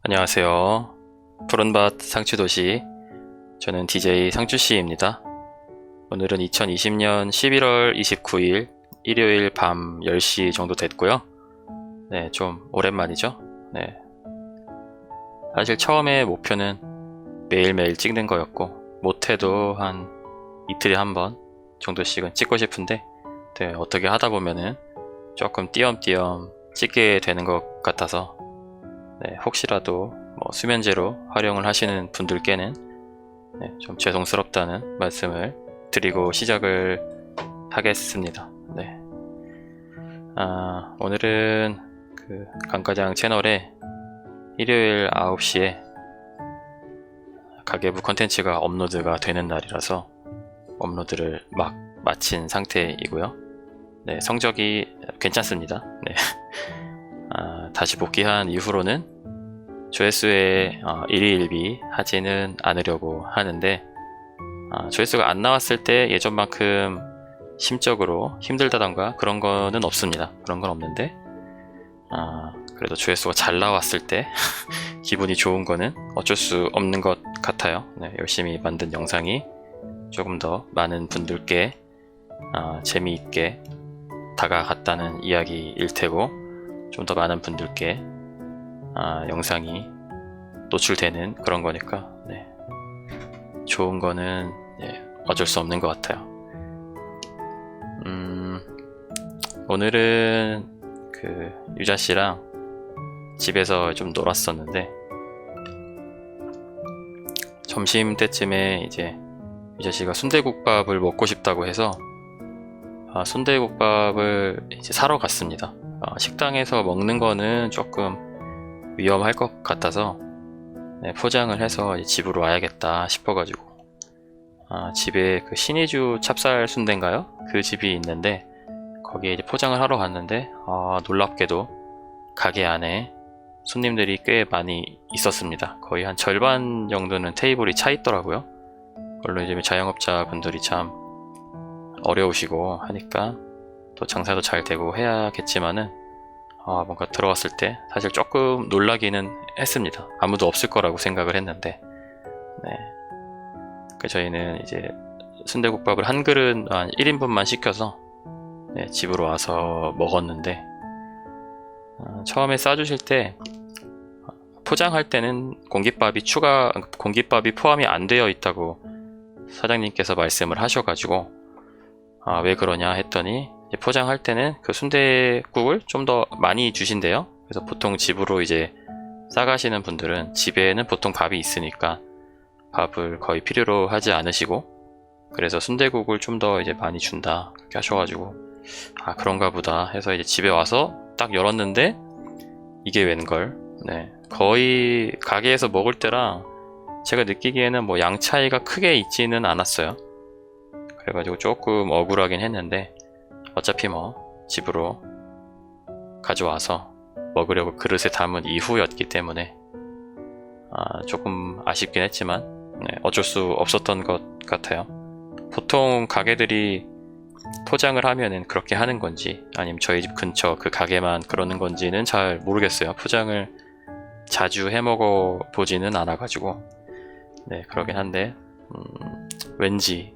안녕하세요. 푸른밭 상추도시, 저는 DJ 상추씨입니다. 오늘은 2020년 11월 29일 일요일 밤 10시 정도 됐고요. 네, 좀 오랜만이죠. 네. 사실 처음에 목표는 매일매일 찍는 거였고, 못해도 한 이틀에 한 번 정도씩은 찍고 싶은데, 네, 어떻게 하다 보면은 조금 띄엄띄엄 찍게 되는 것 같아서, 네, 혹시라도 수면제로 활용을 하시는 분들께는 좀 죄송스럽다는 말씀을 드리고 시작을 하겠습니다. 네. 오늘은 그 강과장 채널에 일요일 9시에 가계부 컨텐츠가 업로드가 되는 날이라서 업로드를 막 마친 상태이고요. 네, 성적이 괜찮습니다. 네. 다시 복귀한 이후로는 조회수에 일희일비 하지는 않으려고 하는데, 조회수가 안 나왔을 때 예전만큼 심적으로 힘들다던가 그런 거는 없습니다. 그런 건 없는데, 그래도 조회수가 잘 나왔을 때 기분이 좋은 거는 어쩔 수 없는 것 같아요. 네, 열심히 만든 영상이 조금 더 많은 분들께 재미있게 다가갔다는 이야기일 테고, 좀 더 많은 분들께 영상이 노출되는 그런 거니까, 네, 좋은 거는 어쩔 수 없는 것 같아요. 오늘은 그 유자 씨랑 집에서 좀 놀았었는데, 점심 때쯤에 이제 유자 씨가 순대국밥을 먹고 싶다고 해서 순대국밥을 이제 사러 갔습니다. 식당에서 먹는 거는 조금 위험할 것 같아서 포장을 해서 이제 집으로 와야겠다 싶어가지고, 집에 그 신의주 찹쌀 순대인가요? 그 집이 있는데 거기에 이제 포장을 하러 갔는데, 놀랍게도 가게 안에 손님들이 꽤 많이 있었습니다. 거의 한 절반 정도는 테이블이 차 있더라고요. 물론 이제 자영업자 분들이 참 어려우시고 하니까 또 장사도 잘 되고 해야겠지만은, 뭔가 들어왔을 때 사실 조금 놀라기는 했습니다. 아무도 없을 거라고 생각을 했는데, 네. 저희는 이제 순대국밥을 한 그릇 한 1인분만 시켜서 집으로 와서 먹었는데, 처음에 싸주실 때 포장할 때는 공깃밥이 포함이 안 되어 있다고 사장님께서 말씀을 하셔가지고, 왜 그러냐 했더니 포장할 때는 그 순댓국을 좀 더 많이 주신대요. 그래서 보통 집으로 이제 싸가시는 분들은 집에는 보통 밥이 있으니까 밥을 거의 필요로 하지 않으시고, 그래서 순댓국을 좀 더 이제 많이 준다 그렇게 하셔가지고, 그런가 보다 해서 이제 집에 와서 딱 열었는데 이게 웬걸. 네, 거의 가게에서 먹을 때랑 제가 느끼기에는 뭐 양 차이가 크게 있지는 않았어요. 그래가지고 조금 억울하긴 했는데, 어차피 뭐 집으로 가져와서 먹으려고 그릇에 담은 이후였기 때문에 조금 아쉽긴 했지만, 어쩔 수 없었던 것 같아요. 보통 가게들이 포장을 하면은 그렇게 하는 건지, 아니면 저희 집 근처 그 가게만 그러는 건지는 잘 모르겠어요. 포장을 자주 해 먹어 보지는 않아가지고. 네, 그러긴 한데, 왠지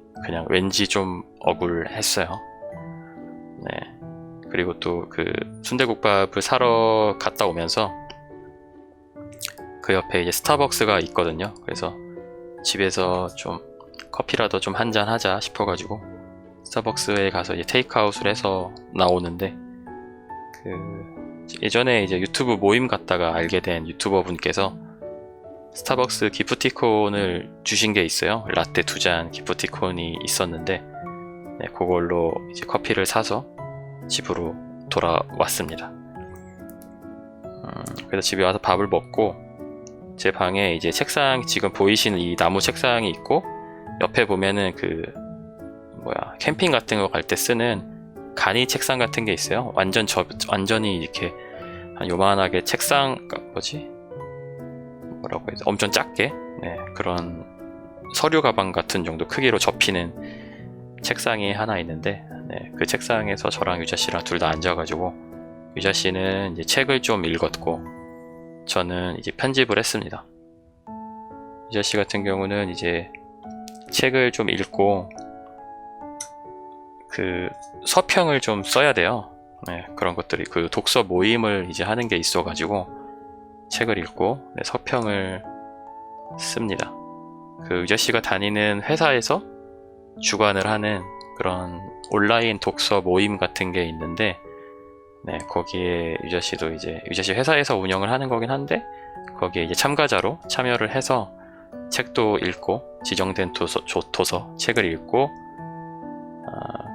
좀 억울했어요. 네. 그리고 또 그 순대국밥을 사러 갔다 오면서 그 옆에 이제 스타벅스가 있거든요. 그래서 집에서 좀 커피라도 좀 한잔 하자 싶어가지고 스타벅스에 가서 이제 테이크아웃을 해서 나오는데, 그 예전에 이제 유튜브 모임 갔다가 알게 된 유튜버 분께서 스타벅스 기프티콘을 주신 게 있어요. 라떼 2잔 기프티콘이 있었는데, 그걸로 이제 커피를 사서 집으로 돌아왔습니다. 그래서 집에 와서 밥을 먹고, 제 방에 이제 책상, 지금 보이시는 이 나무 책상이 있고, 옆에 보면은 캠핑 같은 거 갈 때 쓰는 간이 책상 같은 게 있어요. 완전히 이렇게 한 요만하게 책상, 뭐라고 해야 돼? 엄청 작게, 그런 서류 가방 같은 정도 크기로 접히는 책상이 하나 있는데, 그 책상에서 저랑 유자 씨랑 둘 다 앉아가지고, 유자 씨는 이제 책을 좀 읽었고, 저는 이제 편집을 했습니다. 유저씨 같은 경우는 이제 책을 좀 읽고 그 서평을 좀 써야 돼요. 네, 그런 것들이 그 독서 모임을 이제 하는 게 있어가지고 책을 읽고 네, 서평을 씁니다. 그 유저씨가 다니는 회사에서 주관을 하는 그런 온라인 독서 모임 같은 게 있는데, 네, 거기에 유저씨도 이제 유저씨 회사에서 운영을 하는 거긴 한데 거기에 이제 참가자로 참여를 해서 책도 읽고 지정된 도서 책을 읽고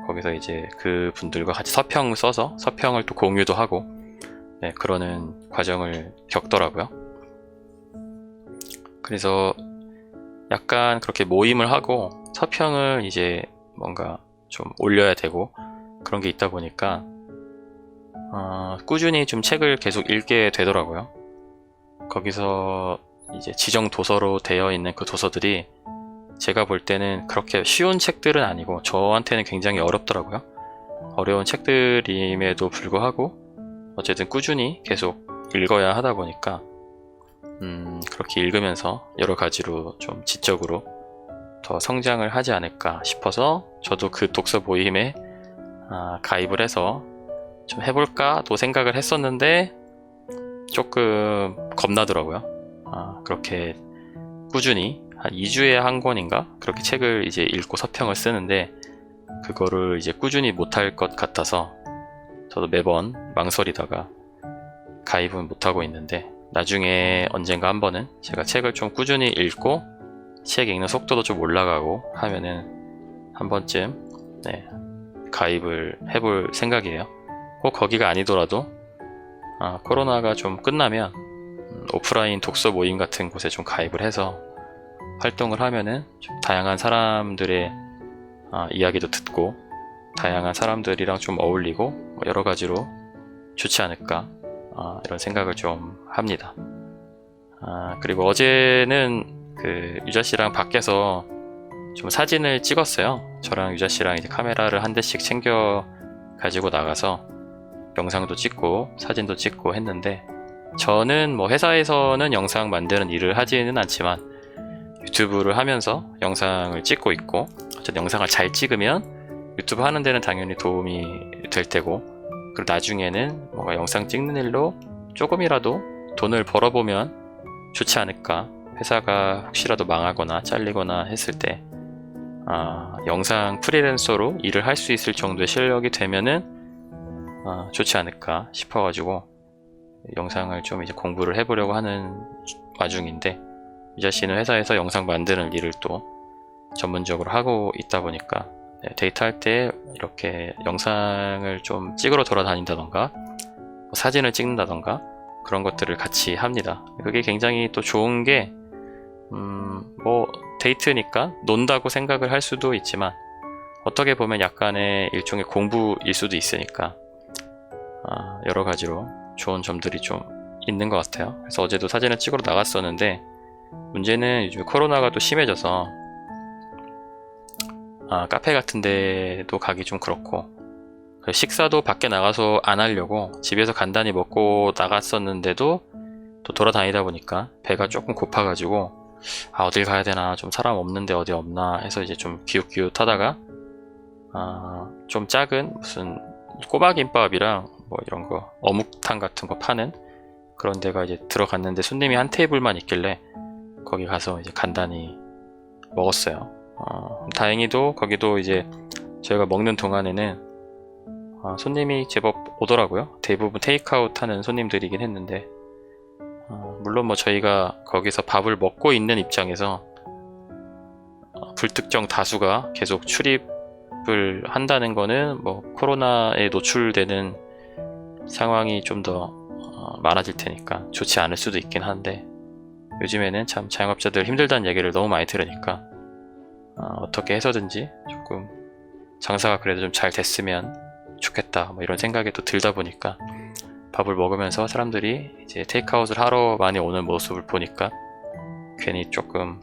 거기서 이제 그 분들과 같이 서평 써서 서평을 또 공유도 하고 네, 그러는 과정을 겪더라고요. 그래서 약간 그렇게 모임을 하고 서평을 이제 뭔가 좀 올려야 되고 그런 게 있다 보니까 꾸준히 좀 책을 계속 읽게 되더라고요. 거기서 이제 지정 도서로 되어 있는 그 도서들이 제가 볼 때는 그렇게 쉬운 책들은 아니고 저한테는 굉장히 어렵더라고요. 어려운 책들임에도 불구하고 어쨌든 꾸준히 계속 읽어야 하다 보니까 그렇게 읽으면서 여러 가지로 좀 지적으로 더 성장을 하지 않을까 싶어서 저도 그 독서 모임에 가입을 해서 좀 해볼까도 생각을 했었는데 조금 겁나더라고요. 그렇게 꾸준히 한 2주에 한 권인가 그렇게 책을 이제 읽고 서평을 쓰는데 그거를 이제 꾸준히 못할 것 같아서 저도 매번 망설이다가 가입은 못하고 있는데 나중에 언젠가 한 번은 제가 책을 좀 꾸준히 읽고 책 읽는 속도도 좀 올라가고 하면은 한 번쯤 네, 가입을 해볼 생각이에요. 꼭 거기가 아니더라도 코로나가 좀 끝나면 오프라인 독서 모임 같은 곳에 좀 가입을 해서 활동을 하면은 좀 다양한 사람들의 이야기도 듣고 다양한 사람들이랑 좀 어울리고 뭐 여러 가지로 좋지 않을까 이런 생각을 좀 합니다. 그리고 어제는 그 유자씨랑 밖에서 좀 사진을 찍었어요. 저랑 유자씨랑 이제 카메라를 한 대씩 챙겨 가지고 나가서 영상도 찍고 사진도 찍고 했는데 저는 뭐 회사에서는 영상 만드는 일을 하지는 않지만 유튜브를 하면서 영상을 찍고 있고 어쨌든 영상을 잘 찍으면 유튜브 하는 데는 당연히 도움이 될 테고 그리고 나중에는 뭔가 영상 찍는 일로 조금이라도 돈을 벌어보면 좋지 않을까. 회사가 혹시라도 망하거나 잘리거나 했을 때 영상 프리랜서로 일을 할 수 있을 정도의 실력이 되면은 좋지 않을까 싶어가지고 영상을 좀 이제 공부를 해보려고 하는 와중인데 유자씨는 회사에서 영상 만드는 일을 또 전문적으로 하고 있다 보니까 데이트할 때 이렇게 영상을 좀 찍으러 돌아다닌다던가 뭐 사진을 찍는다던가 그런 것들을 같이 합니다. 그게 굉장히 또 좋은 게 뭐 데이트니까 논다고 생각을 할 수도 있지만 어떻게 보면 약간의 일종의 공부일 수도 있으니까 여러 가지로 좋은 점들이 좀 있는 것 같아요. 그래서 어제도 사진을 찍으러 나갔었는데 문제는 요즘 코로나가 또 심해져서 카페 같은 데도 가기 좀 그렇고 식사도 밖에 나가서 안 하려고 집에서 간단히 먹고 나갔었는데도 또 돌아다니다 보니까 배가 조금 고파가지고 어딜 가야 되나 좀 사람 없는데 어디 없나 해서 이제 좀 기웃기웃하다가 좀 작은 무슨 꼬마김밥이랑 뭐 이런 거 어묵탕 같은 거 파는 그런 데가 이제 들어갔는데 손님이 한 테이블만 있길래 거기 가서 이제 간단히 먹었어요. 다행히도 거기도 이제 저희가 먹는 동안에는 손님이 제법 오더라고요. 대부분 테이크아웃 하는 손님들이긴 했는데 물론 뭐 저희가 거기서 밥을 먹고 있는 입장에서 불특정 다수가 계속 출입을 한다는 거는 뭐 코로나에 노출되는 상황이 좀 더 많아질 테니까 좋지 않을 수도 있긴 한데 요즘에는 참 자영업자들 힘들다는 얘기를 너무 많이 들으니까 어떻게 해서든지 조금 장사가 그래도 좀 잘 됐으면 좋겠다 뭐 이런 생각이 또 들다 보니까 밥을 먹으면서 사람들이 이제 테이크아웃을 하러 많이 오는 모습을 보니까 괜히 조금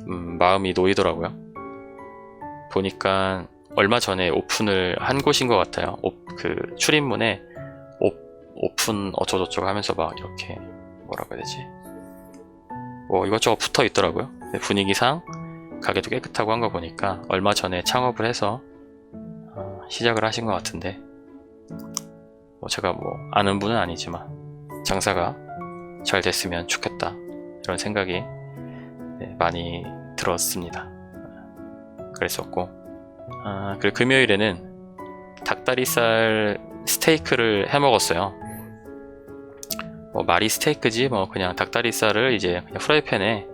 마음이 놓이더라고요. 보니까 얼마 전에 오픈을 한 곳인 것 같아요. 그 출입문에 오픈 어쩌고저쩌고 하면서 막 이렇게 뭐라고 해야 되지, 뭐 이것저것 붙어 있더라고요. 분위기상 가게도 깨끗하고 한 거 보니까 얼마 전에 창업을 해서 시작을 하신 것 같은데, 뭐 제가 뭐 아는 분은 아니지만 장사가 잘 됐으면 좋겠다 이런 생각이 많이 들었습니다. 그랬었고, 그리고 금요일에는 닭다리살 스테이크를 해 먹었어요. 뭐 말이 스테이크지 뭐 그냥 닭다리살을 이제 그냥 프라이팬에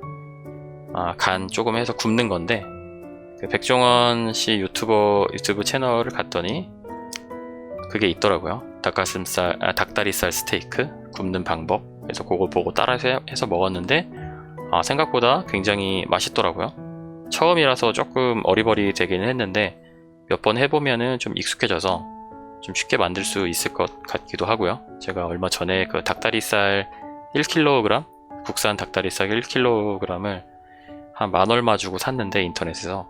간 조금 해서 굽는 건데, 그 백종원 씨 유튜브 채널을 갔더니 그게 있더라고요. 닭다리살 스테이크 굽는 방법. 그래서 그거 보고 따라서 해서 먹었는데 생각보다 굉장히 맛있더라고요. 처음이라서 조금 어리버리 되기는 했는데 몇 번 해보면은 좀 익숙해져서 좀 쉽게 만들 수 있을 것 같기도 하고요. 제가 얼마 전에 그 닭다리살 1kg, 국산 닭다리살 1kg을 한 만 얼마 주고 샀는데 인터넷에서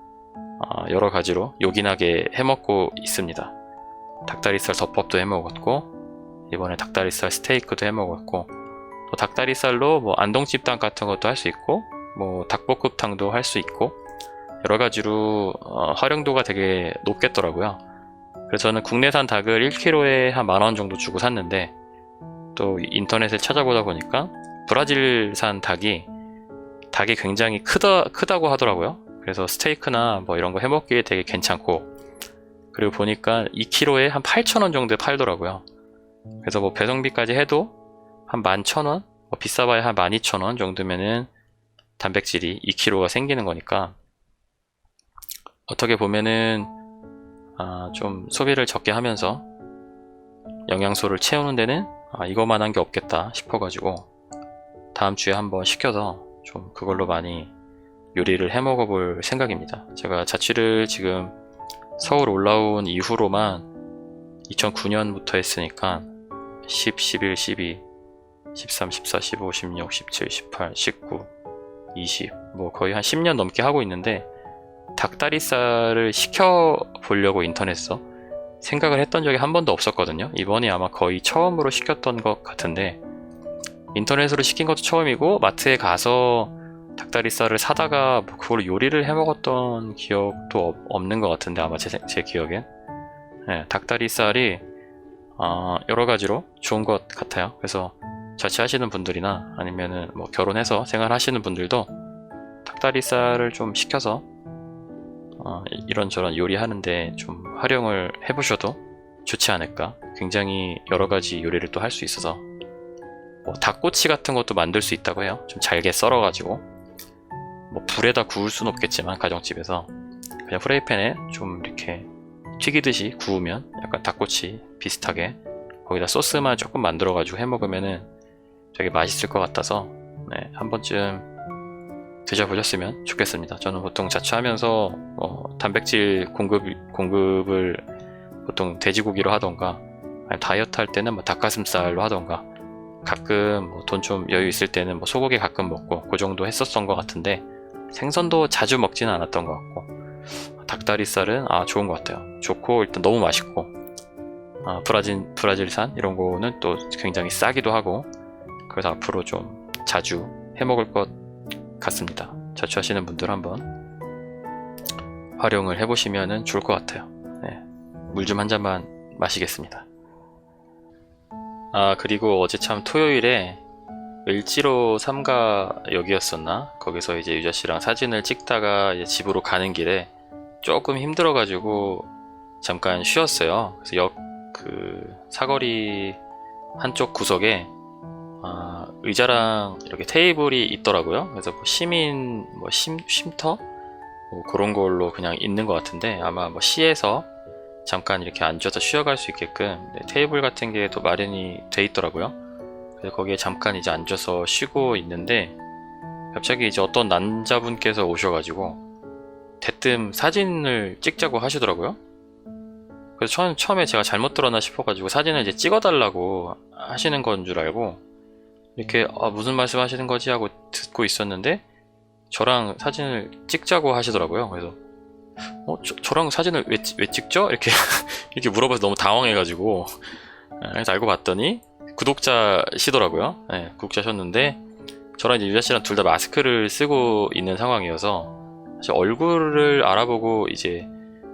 여러 가지로 요긴하게 해먹고 있습니다. 닭다리살 덮밥도 해먹었고, 이번에 닭다리살 스테이크도 해먹었고, 또 닭다리살로 뭐 안동찜닭 같은 것도 할 수 있고, 뭐 닭볶음탕도 할 수 있고, 여러 가지로 활용도가 되게 높겠더라고요. 그래서 저는 국내산 닭을 1kg에 한 만 원 정도 주고 샀는데, 또 인터넷을 찾아보다 보니까 브라질산 닭이 굉장히 크다고 하더라고요. 그래서 스테이크나 뭐 이런 거 해먹기에 되게 괜찮고, 그리고 보니까 2kg에 한 8,000원 정도에 팔더라고요. 그래서 뭐 배송비까지 해도 한 11,000원? 뭐 비싸봐야 한 12,000원 정도면은 단백질이 2kg가 생기는 거니까, 어떻게 보면은 좀 소비를 적게 하면서 영양소를 채우는 데는 이거만한 게 없겠다 싶어가지고 다음 주에 한번 시켜서 좀 그걸로 많이 요리를 해 먹어볼 생각입니다. 제가 자취를 지금 서울 올라온 이후로만 2009년부터 했으니까 10, 11, 12, 13, 14, 15, 16, 17, 18, 19, 20, 뭐 거의 한 10년 넘게 하고 있는데, 닭다리살을 시켜보려고 인터넷에서 생각을 했던 적이 한 번도 없었거든요. 이번이 아마 거의 처음으로 시켰던 것 같은데, 인터넷으로 시킨 것도 처음이고 마트에 가서 닭다리살을 사다가 뭐 그걸로 요리를 해 먹었던 기억도 없는 것 같은데, 아마 제 기억엔 닭다리살이 여러 가지로 좋은 것 같아요. 그래서 자취하시는 분들이나 아니면은 뭐 결혼해서 생활하시는 분들도 닭다리살을 좀 시켜서 이런저런 요리하는데 좀 활용을 해보셔도 좋지 않을까. 굉장히 여러 가지 요리를 또 할 수 있어서, 뭐 닭꼬치 같은 것도 만들 수 있다고 해요. 좀 잘게 썰어가지고, 뭐 불에다 구울 수는 없겠지만 가정집에서 그냥 프라이팬에 좀 이렇게 튀기듯이 구우면 약간 닭꼬치 비슷하게 거기다 소스만 조금 만들어가지고 해먹으면은 되게 맛있을 것 같아서 한 번쯤 드셔보셨으면 좋겠습니다. 저는 보통 자취하면서 단백질 공급을 보통 돼지고기로 하던가, 아니면 다이어트 할 때는 뭐 닭가슴살로 하던가, 가끔 뭐 돈 좀 여유 있을 때는 뭐 소고기 가끔 먹고 그 정도 했었던 것 같은데, 생선도 자주 먹지는 않았던 것 같고, 닭다리살은 좋은 것 같아요. 좋고 일단 너무 맛있고, 브라질산 이런 거는 또 굉장히 싸기도 하고, 그래서 앞으로 좀 자주 해먹을 것 같습니다. 자취하시는 분들 한번 활용을 해보시면 좋을 것 같아요. 물 좀 한 잔만 마시겠습니다. 그리고 어제 참 토요일에 을지로 삼가역이었었나? 거기서 이제 유자씨랑 사진을 찍다가 이제 집으로 가는 길에 조금 힘들어가지고 잠깐 쉬었어요. 그래서 역 사거리 한쪽 구석에 의자랑 이렇게 테이블이 있더라고요. 그래서 뭐 시민 쉼터 뭐 그런 걸로 그냥 있는 것 같은데, 아마 뭐 시에서 잠깐 이렇게 앉아서 쉬어갈 수 있게끔 테이블 같은 게 또 마련이 돼 있더라고요. 그래서 거기에 잠깐 이제 앉아서 쉬고 있는데, 갑자기 이제 어떤 남자분께서 오셔가지고 대뜸 사진을 찍자고 하시더라고요. 그래서 처음에 제가 잘못 들었나 싶어가지고 사진을 이제 찍어달라고 하시는 건 줄 알고 이렇게 무슨 말씀 하시는 거지 하고 듣고 있었는데, 저랑 사진을 찍자고 하시더라고요. 그래서 저랑 사진을 왜 찍죠? 이렇게 이렇게 물어봐서 너무 당황해가지고, 그래서 알고 봤더니 구독자시더라고요. 네, 구독자셨는데 저랑 이제 유자 씨랑 둘 다 마스크를 쓰고 있는 상황이어서 사실 얼굴을 알아보고 이제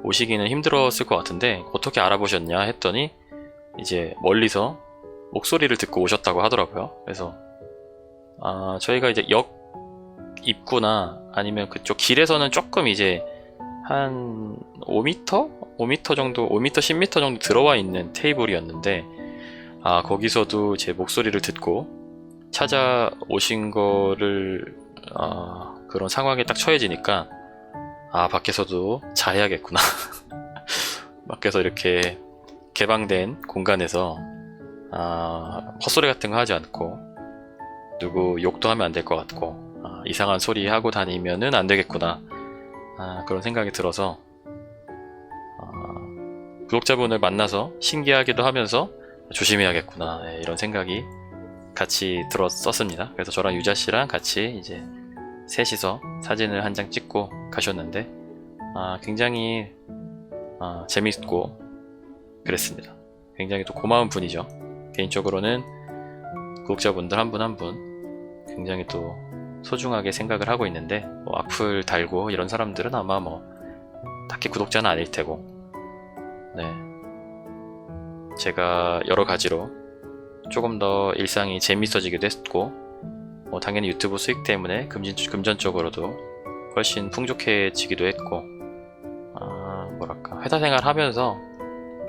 오시기는 힘들었을 것 같은데 어떻게 알아보셨냐 했더니 이제 멀리서 목소리를 듣고 오셨다고 하더라고요. 그래서 저희가 이제 역 입구나 아니면 그쪽 길에서는 조금 이제 한 5m? 5m 정도, 5m, 10m 정도 들어와 있는 테이블이었는데 거기서도 제 목소리를 듣고 찾아오신 거를 그런 상황에 딱 처해지니까 밖에서도 잘해야겠구나. 밖에서 이렇게 개방된 공간에서 헛소리 같은 거 하지 않고 누구 욕도 하면 안 될 것 같고 이상한 소리 하고 다니면은 안 되겠구나. 그런 생각이 들어서 구독자분을 만나서 신기하기도 하면서 조심해야겠구나. 네, 이런 생각이 같이 들었었습니다. 그래서 저랑 유자 씨랑 같이 이제 셋이서 사진을 한 장 찍고 가셨는데 굉장히 재밌고 그랬습니다. 굉장히 또 고마운 분이죠. 개인적으로는 구독자분들 한 분 한 분 굉장히 또 소중하게 생각을 하고 있는데 뭐 악플 달고 이런 사람들은 아마 뭐 딱히 구독자는 아닐 테고 네, 제가 여러 가지로 조금 더 일상이 재밌어지기도 했고 당연히 유튜브 수익 때문에 금전적으로도 훨씬 풍족해지기도 했고 뭐랄까 회사 생활 하면서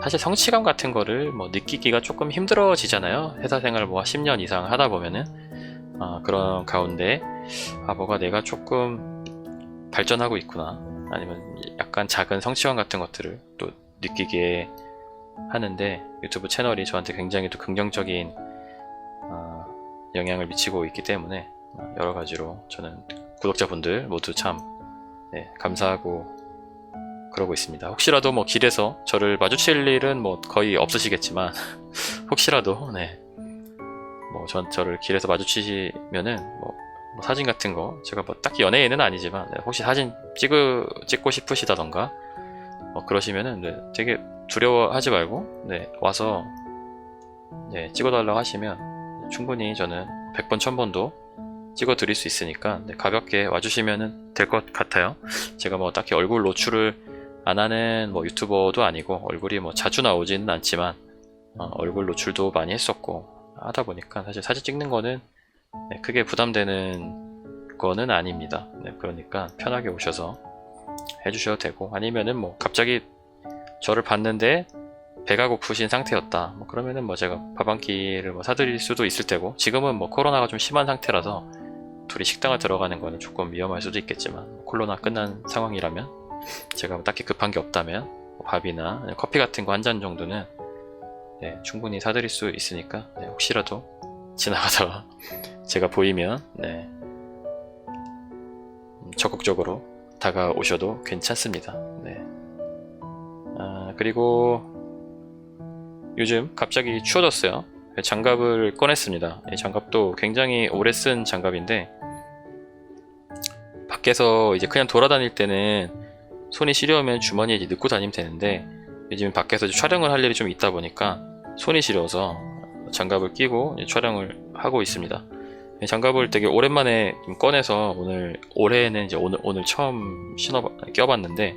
사실 성취감 같은 거를 뭐 느끼기가 조금 힘들어지잖아요. 회사 생활 뭐 10년 이상 하다 보면은 그런 가운데 뭐가 내가 조금 발전하고 있구나 아니면 약간 작은 성취감 같은 것들을 또 느끼게 하는데 유튜브 채널이 저한테 굉장히 또 긍정적인 영향을 미치고 있기 때문에 여러 가지로 저는 구독자분들 모두 참 감사하고 그러고 있습니다. 혹시라도 뭐 길에서 저를 마주칠 일은 뭐 거의 없으시겠지만 혹시라도 뭐 저를 길에서 마주치시면은 뭐 사진 같은 거 제가 뭐 딱히 연예인은 아니지만 혹시 사진 찍고 싶으시다던가 그러시면은 되게 두려워하지 말고 와서 찍어달라고 하시면 충분히 저는 100번 1000번도 찍어 드릴 수 있으니까 가볍게 와주시면 될 것 같아요. 제가 뭐 딱히 얼굴 노출을 안 하는 뭐 유튜버도 아니고 얼굴이 뭐 자주 나오지는 않지만 얼굴 노출도 많이 했었고 하다 보니까 사실 사진 찍는 거는 크게 부담되는 거는 아닙니다. 그러니까 편하게 오셔서 해주셔도 되고 아니면은 뭐 갑자기 저를 봤는데 배가 고프신 상태였다 그러면은 뭐 제가 밥 한 끼를 뭐 사드릴 수도 있을 테고 지금은 뭐 코로나가 좀 심한 상태라서 둘이 식당을 들어가는 거는 조금 위험할 수도 있겠지만 코로나 끝난 상황이라면 제가 뭐 딱히 급한 게 없다면 뭐 밥이나 커피 같은 거 한 잔 정도는 충분히 사드릴 수 있으니까 혹시라도 지나가다가 제가 보이면 적극적으로 다가오셔도 괜찮습니다. 그리고 요즘 갑자기 추워졌어요. 장갑을 꺼냈습니다. 장갑도 굉장히 오래 쓴 장갑인데 밖에서 이제 그냥 돌아다닐 때는 손이 시려우면 주머니에 이제 넣고 다니면 되는데 요즘 밖에서 이제 촬영을 할 일이 좀 있다 보니까 손이 시려서 장갑을 끼고 촬영을 하고 있습니다. 장갑을 되게 오랜만에 좀 꺼내서 올해는 이제 오늘 처음 껴봤는데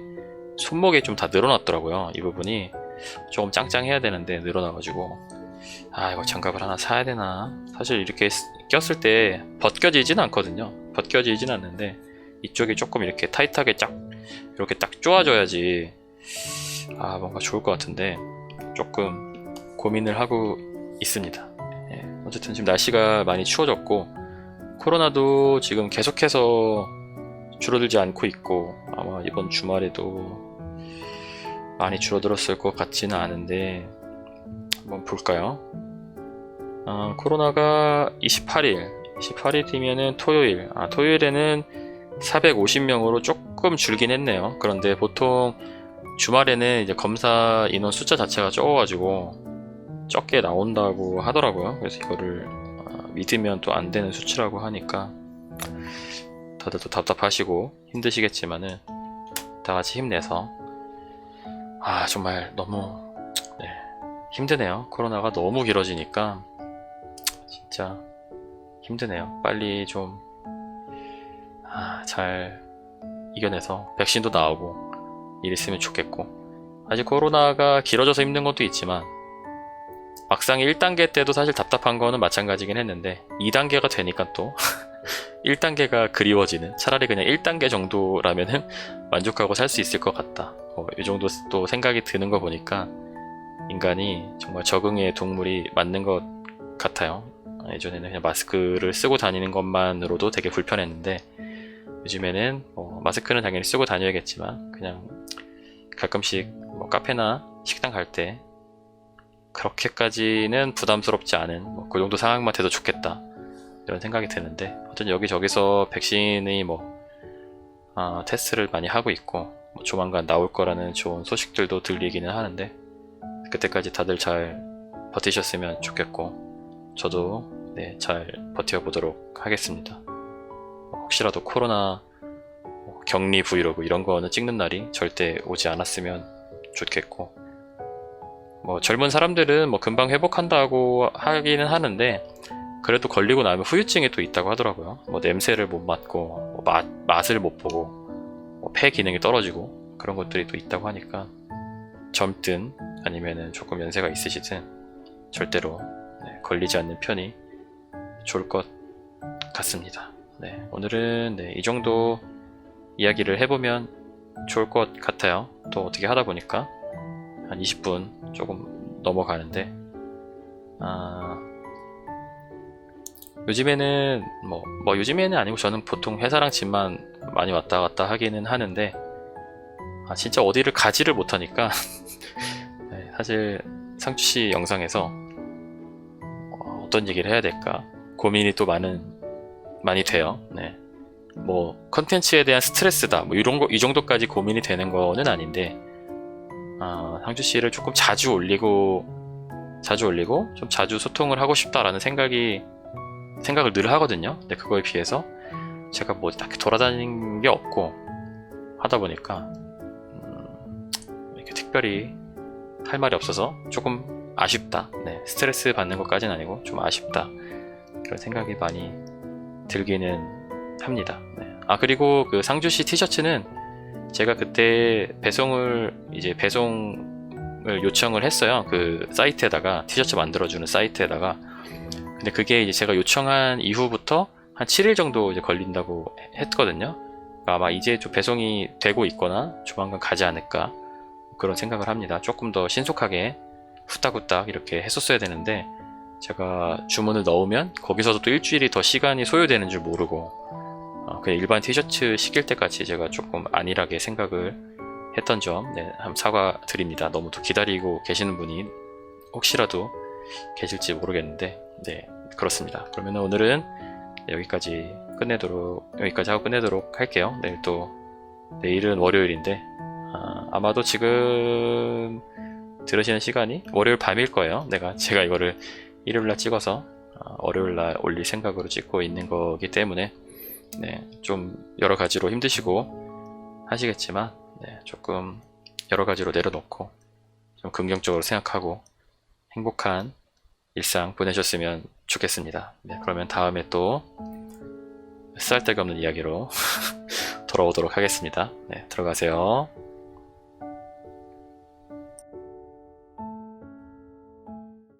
손목에 좀 다 늘어났더라고요. 이 부분이 조금 짱짱해야 되는데 늘어나가지고 이거 장갑을 하나 사야 되나. 사실 이렇게 꼈을 때 벗겨지진 않거든요. 벗겨지진 않는데 이쪽이 조금 이렇게 타이트하게 이렇게 딱 조아져야지 뭔가 좋을 것 같은데 조금 고민을 하고 있습니다. 어쨌든 지금 날씨가 많이 추워졌고 코로나도 지금 계속해서 줄어들지 않고 있고 아마 이번 주말에도 많이 줄어들었을 것 같지는 않은데 한번 볼까요? 코로나가 28일이면은 토요일에는 450명으로 조금 줄긴 했네요. 그런데 보통 주말에는 이제 검사 인원 숫자 자체가 적어가지고 적게 나온다고 하더라고요. 그래서 이거를 믿으면 또 안 되는 수치라고 하니까 다들 또 답답하시고 힘드시겠지만은 다 같이 힘내서 정말 너무 힘드네요. 코로나가 너무 길어지니까 진짜 힘드네요. 빨리 좀 잘 이겨내서 백신도 나오고 이랬으면 좋겠고, 아직 코로나가 길어져서 힘든 것도 있지만 막상 1단계 때도 사실 답답한 거는 마찬가지긴 했는데 2단계가 되니까 또 1단계가 그리워지는, 차라리 그냥 1단계 정도라면은 만족하고 살 수 있을 것 같다, 이 정도 또 생각이 드는 거 보니까 인간이 정말 적응의 동물이 맞는 것 같아요. 예전에는 그냥 마스크를 쓰고 다니는 것만으로도 되게 불편했는데 요즘에는 마스크는 당연히 쓰고 다녀야겠지만 그냥 가끔씩 카페나 식당 갈 때 그렇게까지는 부담스럽지 않은 그 정도 상황만 돼도 좋겠다, 이런 생각이 드는데, 어쨌든 여기저기서 백신이 테스트를 많이 하고 있고 조만간 나올 거라는 좋은 소식들도 들리기는 하는데, 그때까지 다들 잘 버티셨으면 좋겠고 저도 잘 버텨보도록 하겠습니다. 혹시라도 코로나 격리 브이로그 이런 거는 찍는 날이 절대 오지 않았으면 좋겠고, 젊은 사람들은 금방 회복한다고 하기는 하는데 그래도 걸리고 나면 후유증이 또 있다고 하더라고요. 냄새를 못 맡고 맛을 못 보고 폐 기능이 떨어지고 그런 것들이 또 있다고 하니까 젊든 아니면은 조금 연세가 있으시든 절대로 걸리지 않는 편이 좋을 것 같습니다. 오늘은 이 정도 이야기를 해보면 좋을 것 같아요. 또 어떻게 하다 보니까 한 20분 조금 넘어가는데, 요즘에는 요즘에는 아니고 저는 보통 회사랑 집만 많이 왔다 갔다 하기는 하는데 진짜 어디를 가지를 못하니까 사실 상추씨 영상에서 어떤 얘기를 해야 될까 고민이 또 많이 돼요. 컨텐츠에 대한 스트레스다 이 정도까지 고민이 되는 거는 아닌데, 상추씨를 조금 자주 올리고 좀 자주 소통을 하고 싶다라는 생각을 늘 하거든요. 근데 그거에 비해서 제가 딱히 돌아다니는 게 없고 하다 보니까 이렇게 특별히 할 말이 없어서 조금 아쉽다. 스트레스 받는 것까지는 아니고 좀 아쉽다, 그런 생각이 많이 들기는 합니다. 그리고 그 상주씨 티셔츠는 제가 그때 배송을 요청을 했어요. 그 사이트에다가, 티셔츠 만들어주는 사이트에다가. 근데 그게 이제 제가 요청한 이후부터 한 7일 정도 이제 걸린다고 했거든요. 그러니까 아마 이제 좀 배송이 되고 있거나 조만간 가지 않을까, 그런 생각을 합니다. 조금 더 신속하게 후딱후딱 이렇게 했었어야 되는데 제가 주문을 넣으면 거기서도 또 일주일이 더 시간이 소요되는 줄 모르고 그냥 일반 티셔츠 시킬 때까지 제가 조금 안일하게 생각을 했던 점 한번 사과드립니다. 너무 또 기다리고 계시는 분이 혹시라도 계실지 모르겠는데 그렇습니다. 그러면 오늘은 여기까지 하고 끝내도록 할게요. 내일은 월요일인데 아마도 지금 들으시는 시간이 월요일 밤일 거예요. 제가 이거를 일요일날 찍어서 월요일날 올릴 생각으로 찍고 있는 거기 때문에 좀 여러 가지로 힘드시고 하시겠지만 조금 여러 가지로 내려놓고 좀 긍정적으로 생각하고 행복한 일상 보내셨으면 좋겠습니다. 그러면 다음에 또 쓸데가 없는 이야기로 돌아오도록 하겠습니다. 들어가세요.